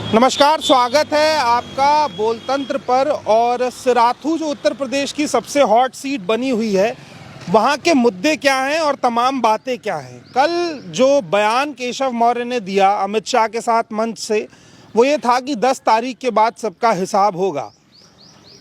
नमस्कार, स्वागत है आपका बोलतंत्र पर। और सिराथू जो उत्तर प्रदेश की सबसे हॉट सीट बनी हुई है, वहाँ के मुद्दे क्या हैं और तमाम बातें क्या हैं। कल जो बयान केशव मौर्य ने दिया अमित शाह के साथ मंच से, वो ये था कि 10 तारीख के बाद सबका हिसाब होगा।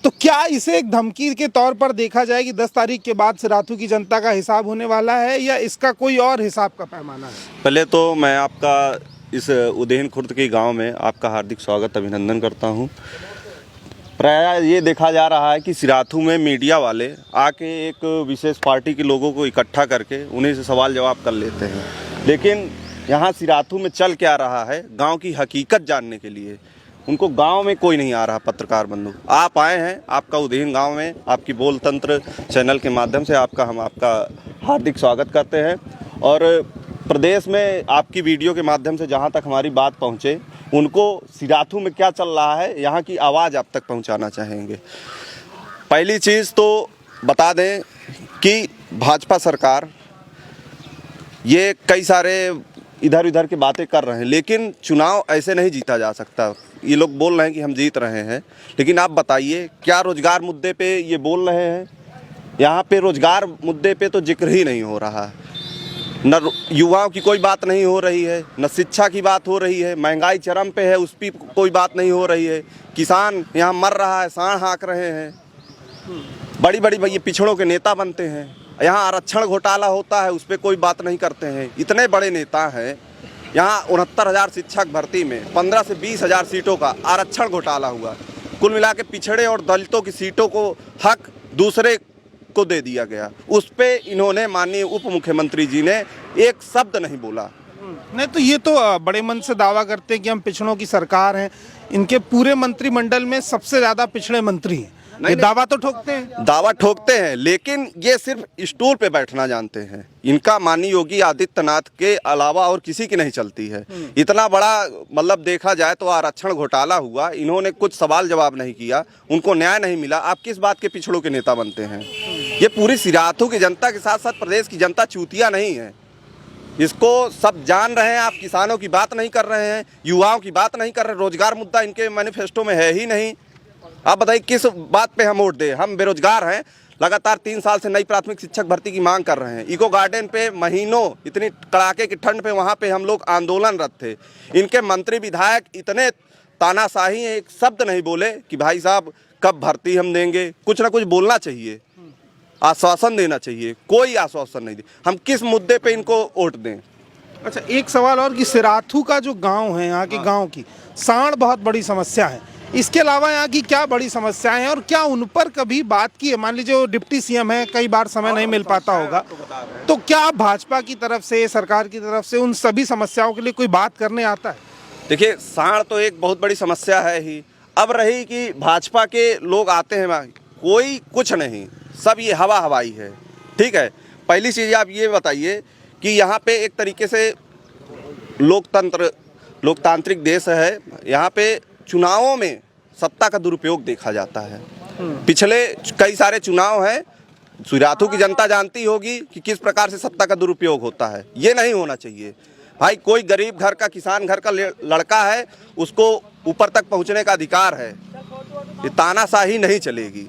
तो क्या इसे एक धमकी के तौर पर देखा जाए कि 10 तारीख के बाद सिराथू की जनता का हिसाब होने वाला है, या इसका कोई और हिसाब का पैमाना है? पहले तो मैं आपका इस उदेन खुर्द के गांव में आपका हार्दिक स्वागत अभिनंदन करता हूं। प्रायः ये देखा जा रहा है कि सिराथू में मीडिया वाले आके एक विशेष पार्टी के लोगों को इकट्ठा करके उन्हीं से सवाल जवाब कर लेते हैं, लेकिन यहाँ सिराथू में चल क्या रहा है गांव की हकीकत जानने के लिए उनको गांव में कोई नहीं आ रहा। पत्रकार बंधु, आप आए हैं, आपका उदेन गांव में आपकी बोलतंत्र चैनल के माध्यम से हम आपका हार्दिक स्वागत करते हैं। और प्रदेश में आपकी वीडियो के माध्यम से जहां तक हमारी बात पहुंचे, उनको सिराथू में क्या चल रहा है यहाँ की आवाज़ आप तक पहुंचाना चाहेंगे। पहली चीज़ तो बता दें कि भाजपा सरकार ये कई सारे इधर उधर की बातें कर रहे हैं, लेकिन चुनाव ऐसे नहीं जीता जा सकता। ये लोग बोल रहे हैं कि हम जीत रहे हैं, लेकिन आप बताइए क्या रोजगार मुद्दे पे ये बोल रहे हैं? यहाँ पे रोजगार मुद्दे पे तो जिक्र ही नहीं हो रहा है। न युवाओं की कोई बात नहीं हो रही है, न शिक्षा की बात हो रही है। महंगाई चरम पे है, उस पर कोई बात नहीं हो रही है। किसान यहाँ मर रहा है, सांड हाँक रहे हैं। बड़ी बड़ी ये पिछड़ों के नेता बनते हैं। यहाँ आरक्षण घोटाला होता है, उस पर कोई बात नहीं करते हैं। इतने बड़े नेता हैं। यहाँ 69,000 शिक्षक भर्ती में 15 से 20,000 सीटों का आरक्षण घोटाला हुआ। कुल मिला के पिछड़े और दलितों की सीटों को हक दूसरे को दे दिया गया। उस पे इन्होंने माननीय उप मुख्यमंत्री जी ने एक शब्द नहीं बोला। नहीं तो ये तो बड़े मन से दावा करते हैं कि हम पिछड़ों की सरकार हैं। इनके पूरे मंत्रिमंडल में सबसे ज्यादा पिछड़े मंत्री हैं। ये दावा तो ठोकते हैं, दावा ठोकते हैं, लेकिन ये सिर्फ स्टूल पे बैठना जानते हैं। इनका माननीय योगी आदित्यनाथ के अलावा और किसी की नहीं चलती है। इतना बड़ा मतलब देखा जाए तो आरक्षण घोटाला हुआ, इन्होंने कुछ सवाल जवाब नहीं किया, उनको न्याय नहीं मिला। आप किस बात के पिछड़ों के नेता बनते हैं? ये पूरी सिराथू की जनता के साथ साथ प्रदेश की जनता चूतिया नहीं है, इसको सब जान रहे हैं। आप किसानों की बात नहीं कर रहे हैं, युवाओं की बात नहीं कर रहे। रोजगार मुद्दा इनके मैनिफेस्टो में है ही नहीं। आप बताइए किस बात पे हम वोट दें? हम बेरोजगार हैं, लगातार 3 साल से नई प्राथमिक शिक्षक भर्ती की मांग कर रहे हैं। इको गार्डन पे महीनों इतनी कड़ाके की ठंड पे वहाँ पे हम लोग आंदोलनरत थे। इनके मंत्री विधायक इतने तानाशाही हैं, एक शब्द नहीं बोले कि भाई साहब कब भर्ती हम देंगे। कुछ ना कुछ बोलना चाहिए, आश्वासन देना चाहिए। कोई आश्वासन नहीं दे। हम किस मुद्दे पे इनको वोट दें? अच्छा, एक सवाल और कि सिराथू का जो गांव है, यहाँ के गांव की सांड बहुत बड़ी समस्या है। इसके अलावा यहाँ की क्या बड़ी समस्याएं हैं और क्या उन पर कभी बात की है? मान लीजिए वो डिप्टी सीएम है, कई बार समय नहीं मिल पाता होगा, तो क्या भाजपा की तरफ से, सरकार की तरफ से उन सभी समस्याओं के लिए कोई बात करने आता है? देखिए, सांड तो एक बहुत बड़ी समस्या है ही। अब रही कि भाजपा के लोग आते हैं, कोई कुछ नहीं, सब ये हवा हवाई है। ठीक है, पहली चीज़ आप ये बताइए कि यहाँ पे एक तरीके से लोकतांत्रिक देश है। यहाँ पे चुनावों में सत्ता का दुरुपयोग देखा जाता है। पिछले कई सारे चुनाव हैं, सिराथू की जनता जानती होगी कि किस प्रकार से सत्ता का दुरुपयोग होता है। ये नहीं होना चाहिए भाई। कोई गरीब घर का, किसान घर का लड़का है, उसको ऊपर तक पहुंचने का अधिकार है। ये तानाशाही नहीं चलेगी।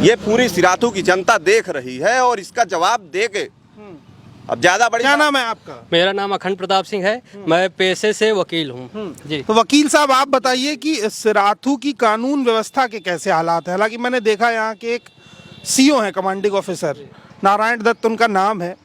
ये पूरी सिराथू की जनता देख रही है और इसका जवाब देके अब ज्यादा बड़ी। क्या नाम है आपका? मेरा नाम अखंड प्रताप सिंह है। मैं पेशे से वकील हूँ जी। तो वकील साहब, आप बताइए कि सिराथू की कानून व्यवस्था के कैसे हालात है? हालांकि मैंने देखा यहाँ के एक सीओ है, कमांडिंग ऑफिसर नारायण दत्त उनका नाम है,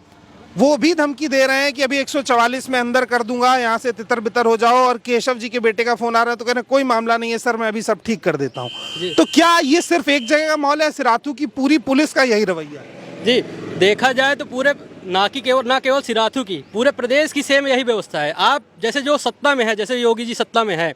वो भी धमकी दे रहे हैं कि अभी 144 में अंदर कर दूंगा, यहाँ से तितर बितर हो जाओ। और केशव जी के बेटे का फोन आ रहा है तो कह रहे हैं कोई मामला नहीं है सर, मैं अभी सब ठीक कर देता हूँ। तो क्या ये सिर्फ एक जगह का माहौल है? सिराथू की पूरी पुलिस का यही रवैया है? जी, देखा जाए तो पूरे ना केवल सिराथू की, पूरे प्रदेश की सेम यही व्यवस्था है। आप जैसे जो सत्ता में है, जैसे योगी जी सत्ता में है,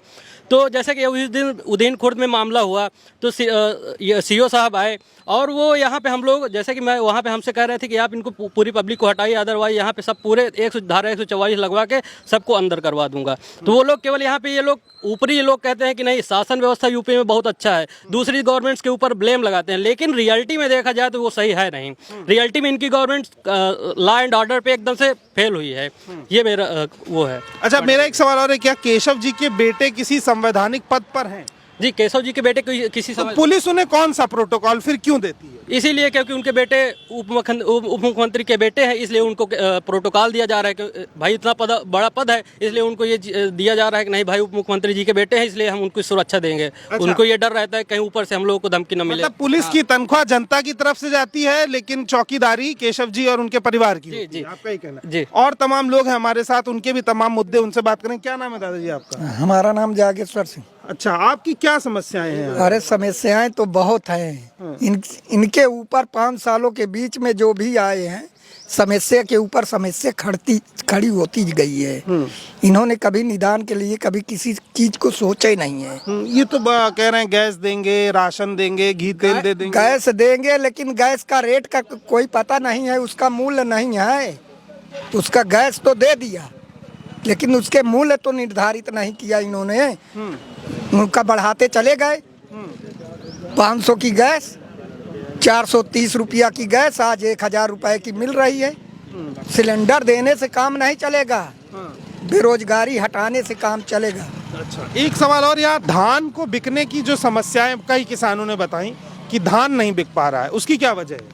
तो जैसे कि उस दिन उदयन खुर्द में मामला हुआ तो सीओ साहब आए और वो यहाँ पे हम लोग, जैसे कि मैं वहाँ पे हमसे कह रहे थे कि आप इनको पूरी पब्लिक को हटाइए, अदरवाइज यहाँ पे सब पूरे धारा 144 लगवा के सबको अंदर करवा दूंगा। तो वो लोग केवल यहाँ पे, ये लोग ऊपरी लोग कहते हैं कि नहीं शासन व्यवस्था यूपी में बहुत अच्छा है, दूसरी गवर्नमेंट्स के ऊपर ब्लेम लगाते हैं, लेकिन रियलिटी में देखा जाए तो वो सही है नहीं। रियलिटी में इनकी गवर्नमेंट लॉ एंड ऑर्डर पे एकदम से फेल हुई है। ये मेरा वो है। अच्छा, अच्छा, मेरा एक सवाल और है, क्या केशव जी के बेटे किसी संवैधानिक पद पर हैं? जी, केशव जी के बेटे किसी तो समय पुलिस उन्हें कौन सा प्रोटोकॉल फिर क्यों देती है? इसीलिए क्योंकि उनके बेटे उप मुख्यमंत्री के बेटे हैं, इसलिए उनको प्रोटोकॉल दिया जा रहा है कि भाई इतना बड़ा पद है, इसलिए उनको ये दिया जा रहा है कि नहीं भाई उप मुख्यमंत्री जी के बेटे हैं, इसलिए हम उनको सुरक्षा देंगे। उनको ये डर रहता है कहीं ऊपर से हम लोगों को धमकी न मिले। मतलब पुलिस की तनख्वाह जनता की तरफ से जाती है, लेकिन चौकीदारी केशव जी और उनके परिवार की होती है। आपका ही कहना है। जी। और तमाम लोग हैं हमारे साथ, उनके भी तमाम मुद्दे, उनसे बात करें। क्या नाम है दादाजी आपका? हमारा नाम जागेश्वर सिंह। अच्छा, आपकी क्या समस्याएं हैं? अरे समस्याएं तो बहुत हैं। इनके ऊपर 5 सालों के बीच में जो भी आए हैं, समस्या के ऊपर समस्या खड़ी होती गई है। इन्होंने कभी निदान के लिए कभी किसी चीज को सोचा ही नहीं है। ये तो कह रहे हैं गैस देंगे, राशन देंगे, घी तेल दे देंगे। गैस देंगे, लेकिन गैस का रेट का कोई पता नहीं है, उसका मूल्य नहीं है। उसका गैस तो दे दिया, लेकिन उसके मूल्य तो निर्धारित नहीं किया इन्होंने। उनका बढ़ाते चले गए। 500 की गैस, 430 रुपया की गैस आज 1000 रुपए की मिल रही है। सिलेंडर देने से काम नहीं चलेगा, बेरोजगारी हटाने से काम चलेगा। अच्छा, एक सवाल और, यार धान को बिकने की जो समस्याएं कई किसानों ने बताई कि धान नहीं बिक पा रहा है, उसकी क्या वजह है?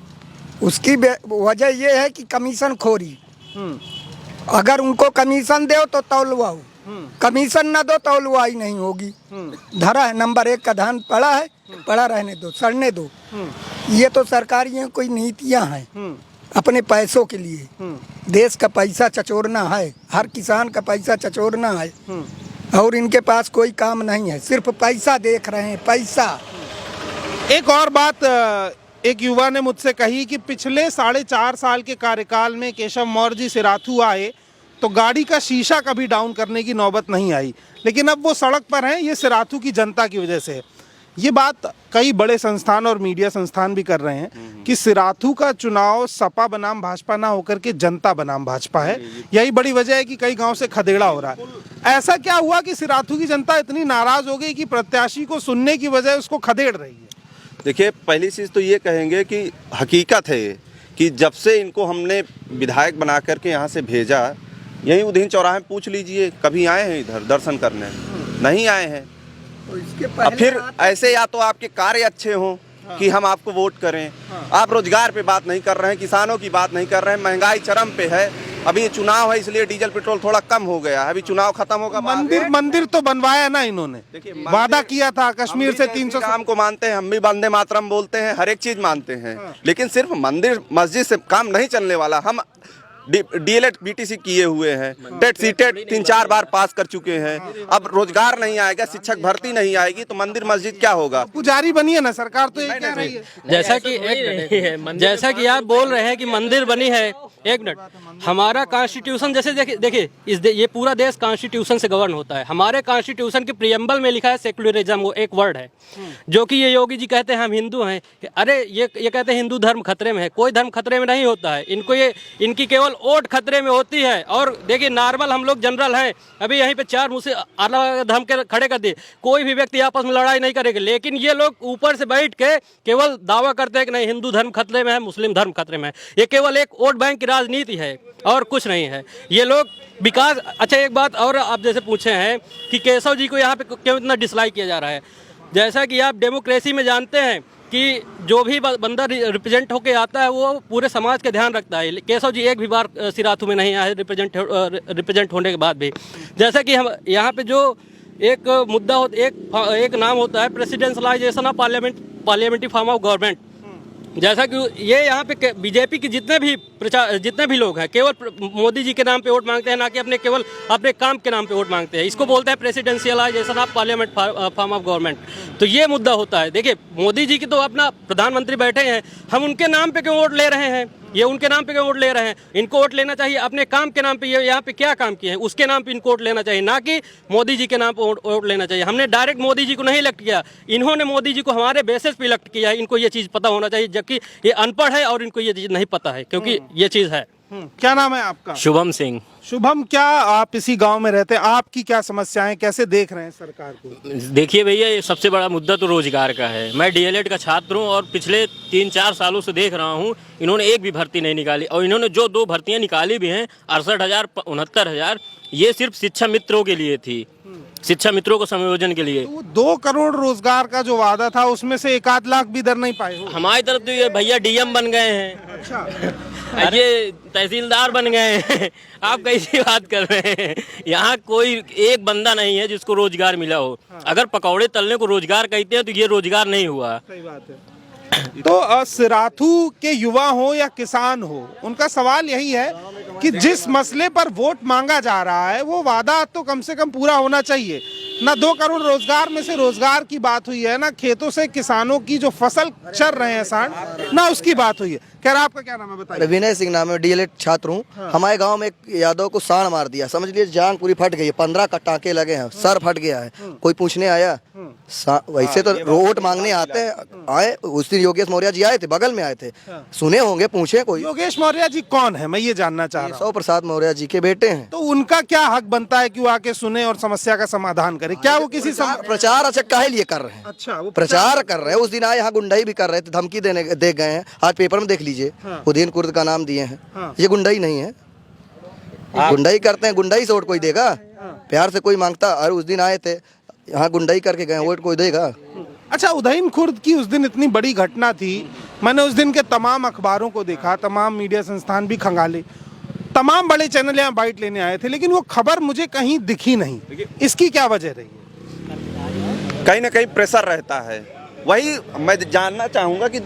उसकी वजह यह है कि कमीशन खोरी। अगर उनको कमीशन दो तो तौलवाओ, कमीशन न दो तौलवाई नहीं होगी। धरा है, नंबर 1 का धान पड़ा है, पड़ा रहने दो, सड़ने दो। ये तो सरकारी कोई नीतियां हैं अपने पैसों के लिए। देश का पैसा चचोरना है, हर किसान का पैसा चचोरना है, और इनके पास कोई काम नहीं है, सिर्फ पैसा देख रहे हैं, पैसा। एक और बात एक युवा ने मुझसे कही कि पिछले 4.5 साल के कार्यकाल में केशव मौर्य जी सिराथू आए तो गाड़ी का शीशा कभी डाउन करने की नौबत नहीं आई, लेकिन अब वो सड़क पर हैं, ये सिराथू की जनता की वजह से। ये बात कई बड़े संस्थान और मीडिया संस्थान भी कर रहे हैं कि सिराथू का चुनाव सपा बनाम भाजपा ना होकर के जनता बनाम भाजपा है। यही बड़ी वजह है कि कई गांव से खदेड़ा हो रहा है। ऐसा क्या हुआ कि सिराथू की जनता इतनी नाराज हो गई कि प्रत्याशी को सुनने की बजाय उसको खदेड़ रही है? देखिए, पहली चीज़ तो ये कहेंगे कि हकीकत है ये कि जब से इनको हमने विधायक बना करके यहाँ से भेजा, यहीं उदयन चौराहे पूछ लीजिए, कभी आए हैं इधर दर्शन करने? नहीं आए हैं। अब फिर ऐसे या तो आपके कार्य अच्छे हों कि हम आपको वोट करें, आप रोजगार पे बात नहीं कर रहे हैं, किसानों की बात नहीं कर रहे हैं, महंगाई चरम पे है। अभी ये चुनाव है इसलिए डीजल पेट्रोल थोड़ा कम हो गया है, अभी चुनाव खत्म होगा। मंदिर तो बनवाया ना इन्होंने, वादा किया था कश्मीर से 300 काम को मानते हैं, हम भी वंदे मातरम बोलते हैं, हर एक चीज मानते हैं, लेकिन सिर्फ मंदिर मस्जिद से काम नहीं चलने वाला। हम डीएलएड बीटीसी किए हुए हैं, टेट सीटेट 3-4 बार पास कर चुके हैं। अब रोजगार नहीं आएगा, शिक्षक भर्ती नहीं आएगी तो मंदिर मस्जिद क्या होगा? पुजारी बनी है ना सरकार, तो ये कह रही है। जैसा कि आप बोल रहे हैं कि मंदिर बनी है, एक मिनट, हमारा कॉन्स्टिट्यूशन जैसे देखिए ये पूरा देश कॉन्स्टिट्यूशन से गवर्न होता है। हमारे कॉन्स्टिट्यूशन के प्रियम्बल में लिखा है सेक्युलरिज्म, वो एक वर्ड है जो कि ये योगी जी कहते हैं हम हिंदू हैं। अरे ये कहते हैं हिंदू धर्म खतरे में है, कोई धर्म खतरे में नहीं होता है। इनको इनकी केवल वोट खतरे में होती है। और देखिए नॉर्मल हम लोग जनरल हैं, अभी यहीं पे 4 मुझसे अलग धर्म के खड़े कर दिए, कोई भी व्यक्ति आपस में लड़ाई नहीं करेगा, लेकिन ये लोग ऊपर से बैठ के केवल दावा करते हैं कि नहीं हिंदू धर्म खतरे में है, मुस्लिम धर्म खतरे में है। ये केवल एक वोट बैंक की राजनीति है और कुछ नहीं है। ये लोग विकास। अच्छा, एक बात और आप जैसे पूछे हैं कि केशव जी को यहाँ पे क्यों इतना डिसलाइक किया जा रहा है। जैसा कि आप डेमोक्रेसी में जानते हैं कि जो भी बंदा रिप्रेजेंट होके आता है वो पूरे समाज का ध्यान रखता है। केशव जी एक भी बार सिराथू में नहीं आए रिप्रेजेंट होने के बाद भी। जैसा कि हम यहाँ पे जो एक मुद्दा एक नाम होता है presidentialization of parliamentary form of government. जैसा कि ये यहाँ पे बीजेपी के जितने भी लोग हैं केवल मोदी जी के नाम पे वोट मांगते हैं, ना कि केवल अपने काम के नाम पे वोट मांगते हैं। इसको बोलते हैं presidentialization of parliament form of government. तो ये मुद्दा होता है। देखिए मोदी जी की तो अपना प्रधानमंत्री बैठे हैं, हम उनके नाम पे क्यों वोट ले रहे हैं? ये उनके नाम पे क्यों वोट ले रहे हैं? इनको वोट लेना चाहिए अपने काम के नाम पे। ये यहाँ पे क्या काम किए हैं उसके नाम पे इनको वोट लेना चाहिए, ना कि मोदी जी के नाम पे वोट लेना चाहिए। हमने डायरेक्ट मोदी जी को नहीं इलेक्ट किया, इन्होंने मोदी जी को हमारे बेसिस पे इलेक्ट किया है। इनको ये चीज़ पता होना चाहिए, जबकि ये अनपढ़ है और इनको ये चीज़ नहीं पता है, क्योंकि ये चीज़ है। क्या नाम है आपका? शुभम सिंह। शुभम, क्या आप इसी गांव में रहते हैं? आपकी क्या समस्याएं, कैसे देख रहे हैं सरकार को? देखिए भैया, ये सबसे बड़ा मुद्दा तो रोजगार का है। मैं डीएलएड का छात्र हूँ और पिछले 3-4 सालों से देख रहा हूँ इन्होंने एक भी भर्ती नहीं निकाली, और इन्होंने जो 2 भर्तियाँ निकाली भी हैं 68,000 69,000, ये सिर्फ शिक्षा मित्रों के लिए थी, शिक्षा मित्रों को समायोजन के लिए। तो वो 2 करोड़ रोजगार का जो वादा था उसमें से 1 लाख भी दर नहीं पाए हो। हमारी तरफ तो ये भैया डीएम बन गए हैं, अच्छा, ये तहसीलदार बन गए हैं। आप कैसी बात कर रहे हैं? यहाँ कोई एक बंदा नहीं है जिसको रोजगार मिला हो। अगर पकौड़े तलने को रोजगार कहते हैं तो ये रोजगार नहीं हुआ। सही बात है। तो सिराथू के युवा हो या किसान हो, उनका सवाल यही है कि जिस मसले पर वोट मांगा जा रहा है वो वादा तो कम से कम पूरा होना चाहिए। ना 2 करोड़ रोजगार में से रोजगार की बात हुई है, ना खेतों से किसानों की जो फसल चर रहे हैं सांड, ना उसकी बात हुई है। कह रहा आपका क्या नाम है बताइए? विनय सिंह नाम है, डीएलएड छात्र हूँ। हमारे गांव में एक यादव को सांड मार दिया, समझ लीजिए जांग पूरी फट गई है, 15 का टाँके लगे हैं, सर फट गया है। कोई पूछने आया? वैसे तो वोट मांगने आते हैं, आए उस दिन योगेश मौर्य जी आए थे, बगल में आए थे, सुने होंगे, पूछे कोई। योगेश मौर्य जी कौन है, मैं ये जानना चाह रहा हूँ। 100 प्रसाद मौर्य जी के बेटे हैं। तो उनका क्या हक बनता है कि वो आके सुने और समस्या का समाधान करे? क्या वो किसी प्रचार अच्छा काहे लिए कर रहे हैं? अच्छा, वो प्रचार कर रहे हैं। उस दिन आए यहाँ गुंडाई भी कर रहे थे, धमकी दे गए हैं। आज पेपर में देख लीजिए, उदयन कुर्द का नाम दिए हैं। ये गुंडाई नहीं है, गुंडाई करते हैं, गुंडाई से वोट कोई देगा? प्यार से कोई मांगता? और उस दिन आए थे यहाँ गुंडाई करके गए, वोट कोई देगा? अच्छा, उदयन खुर्द की उस दिन इतनी बड़ी घटना थी, मैंने उस दिन के तमाम अखबारों को देखा, तमाम मीडिया संस्थान भी खंगाले, तमाम बड़े चैनल यहाँ बाइट लेने आए थे, लेकिन वो खबर मुझे कहीं दिखी नहीं। इसकी क्या वजह रही है? कहीं ना कहीं प्रेशर रहता है। वही मैं जानना चाहूँगा कि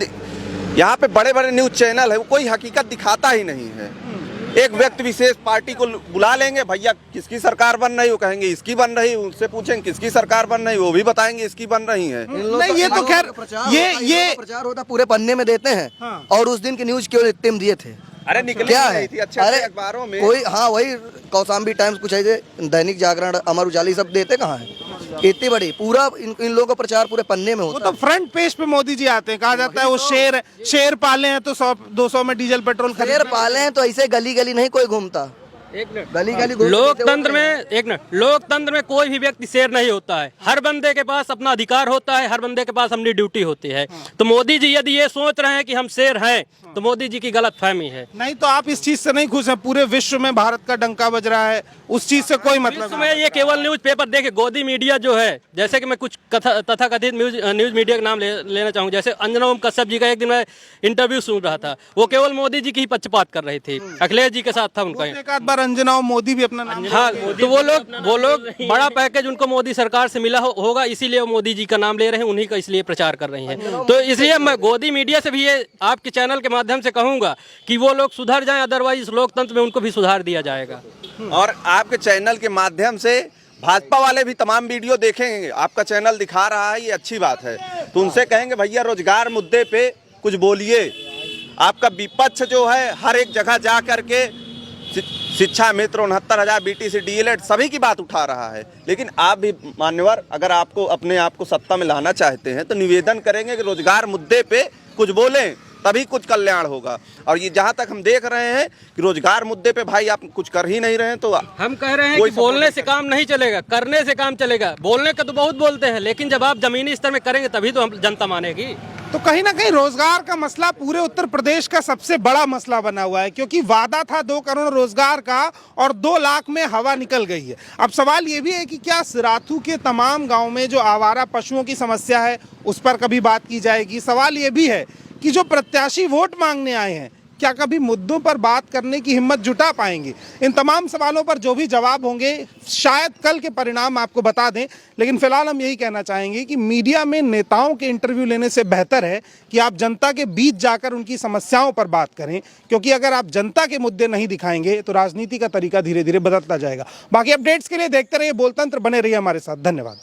यहाँ पे बड़े बड़े न्यूज़ चैनल है, वो कोई हकीकत दिखाता ही नहीं है। एक व्यक्ति विशेष पार्टी को बुला लेंगे, भैया किसकी सरकार बन रही, वो कहेंगे इसकी बन रही, उनसे पूछेंगे किसकी सरकार बन रही, वो भी बताएंगे इसकी बन रही है। नहीं, ये तो खैर ये प्रचार होता पूरे पन्ने में देते हैं। और उस दिन की न्यूज केवल इतने में दिए थे। अरे निकले क्या नहीं है? थी अच्छे अरे अखबारों में कोई, हाँ वही कौशाम्बी टाइम्स कुछ ऐसे, दैनिक जागरण, अमर उजाला सब देते कहाँ है? इतनी बड़ी पूरा इन लोगों का प्रचार पूरे पन्ने में वो होता तो फ्रंट पेज पे मोदी जी आते हैं, कहा जाता है वो शेर पाले हैं तो 100-200 में डीजल पेट्रोल है। शेर पाले हैं तो ऐसे गली गली नहीं कोई घूमता, गली गली लोकतंत्र में एक मिनट, लोकतंत्र में कोई भी व्यक्ति शेर नहीं होता है। हर बंदे के पास अपना अधिकार होता है, हर बंदे के पास अपनी ड्यूटी होती है। तो मोदी जी यदि ये सोच रहे हैं कि हम शेर हैं तो मोदी जी की गलत फहमी है। नहीं तो आप इस चीज से नहीं खुश हैं? पूरे विश्व में भारत का डंका बज रहा है, उस चीज से कोई मतलब विश्व में ये केवल न्यूज पेपर देखे, गोदी मीडिया जो है, जैसे कि मैं कुछ तथाकथित न्यूज मीडिया का नाम लेना चाहूँगा, जैसे अंजना ओम कश्यप जी का एक दिन मैं इंटरव्यू सुन रहा था, वो केवल मोदी जी की ही पक्षपात कर रही थी, अखिलेश जी के साथ था उनका। एक आध बार अंजना और मोदी भी अपना नाम, हाँ, तो वो लोग बड़ा पैकेज उनको मोदी सरकार से मिला होगा, इसीलिए वो मोदी जी का नाम ले रहे हैं, उन्हीं का इसलिए प्रचार कर रही हैं। तो इसलिए मैं गोदी मीडिया से भी ये आपके चैनल के माध्यम से कहूंगा कि वो लोग सुधर जाएं, अदरवाइज लोकतंत्र में उनको भी सुधार दिया जाएगा। और आपके चैनल के माध्यम से भाजपा वाले भी तमाम वीडियो देखेंगे, आपका चैनल दिखा रहा है, ये अच्छी बात है। तो उनसे कहेंगे भैया रोजगार मुद्दे पे कुछ बोलिए। आपका विपक्ष जो है हर एक जगह जा करके शिक्षा मित्र, 69,000 बीटीसी, डीएलएड सभी की बात उठा रहा है। लेकिन आप भी मान्यवर, अगर आपको अपने आप को सत्ता में लाना चाहते हैं तो निवेदन करेंगे कि रोजगार मुद्दे पे कुछ बोलें, तभी कुछ कल्याण होगा। और ये जहाँ तक हम देख रहे हैं कि रोजगार मुद्दे पे भाई आप कुछ कर ही नहीं रहे हैं, तो हम कह रहे हैं कि बोलने से काम नहीं चलेगा, करने से काम चलेगा। बोलने का तो बहुत बोलते हैं, लेकिन जब आप जमीनी स्तर में करेंगे तभी तो हम जनता मानेगी। तो कहीं ना कहीं रोजगार का मसला पूरे उत्तर प्रदेश का सबसे बड़ा मसला बना हुआ है, क्योंकि वादा था 2 करोड़ रोजगार का और 2 लाख में हवा निकल गई है। अब सवाल ये भी है कि क्या सिराथू के तमाम गांव में जो आवारा पशुओं की समस्या है उस पर कभी बात की जाएगी? सवाल ये भी है कि जो प्रत्याशी वोट मांगने आए हैं क्या कभी मुद्दों पर बात करने की हिम्मत जुटा पाएंगे? इन तमाम सवालों पर जो भी जवाब होंगे शायद कल के परिणाम आपको बता दें, लेकिन फिलहाल हम यही कहना चाहेंगे कि मीडिया में नेताओं के इंटरव्यू लेने से बेहतर है कि आप जनता के बीच जाकर उनकी समस्याओं पर बात करें, क्योंकि अगर आप जनता के मुद्दे नहीं दिखाएंगे तो राजनीति का तरीका धीरे धीरे बदलता जाएगा। बाकी अपडेट्स के लिए देखते रहिए बोलतंत्र, बने रहिए हमारे साथ। धन्यवाद।